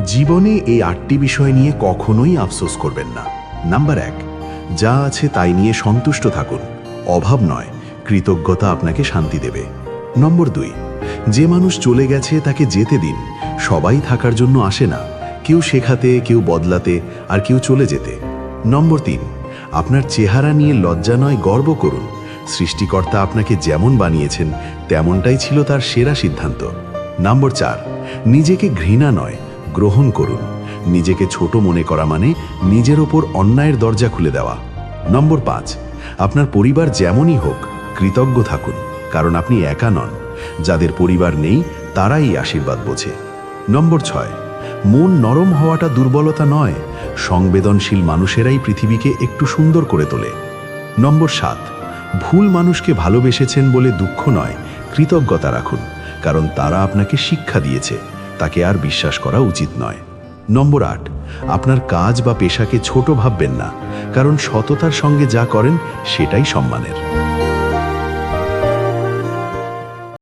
জীবনে এই 8টি বিষয় নিয়ে কখনোই আফসোস করবেন না। নাম্বার 1, যা আছে তাই নিয়ে সন্তুষ্ট থাকুন। অভাব নয়, কৃতজ্ঞতা আপনাকে শান্তি দেবে। নম্বর 2, যে মানুষ চলে গেছে তাকে যেতে দিন। সবাই থাকার জন্য আসে না, কেউ শেখাতে, কেউ বদলাতে, আর কেউ চলে যেতে। নম্বর 3, আপনার চেহারা নিয়ে লজ্জা নয়, গর্ব করুন। সৃষ্টিকর্তা আপনাকে যেমন বানিয়েছেন তেমনটাই ছিল তার সেরা সিদ্ধান্ত। নম্বর 4, নিজেকে ঘৃণা নয়, গ্রহণ করুন। নিজেকে ছোট মনে করা মানে নিজের ওপর অন্যায়ের দরজা খুলে দেওয়া। নম্বর 5, আপনার পরিবার যেমনই হোক কৃতজ্ঞ থাকুন, কারণ আপনি একা নন। যাদের পরিবার নেই তারাই এই আশীর্বাদ বোঝে। নম্বর 6, মন নরম হওয়াটা দুর্বলতা নয়, সংবেদনশীল মানুষেরাই পৃথিবীকে একটু সুন্দর করে তোলে। নম্বর 7, ভুল মানুষকে ভালোবেসেছেন বলে দুঃখ নয়, কৃতজ্ঞতা রাখুন, কারণ তারা আপনাকে শিক্ষা দিয়েছে, তাকে আর বিশ্বাস করা উচিত নয়। নম্বর 8, আপনার কাজ বা পেশাকে ছোট ভাববেন না, কারণ সততার সঙ্গে যা করেন সেটাই সম্মানের।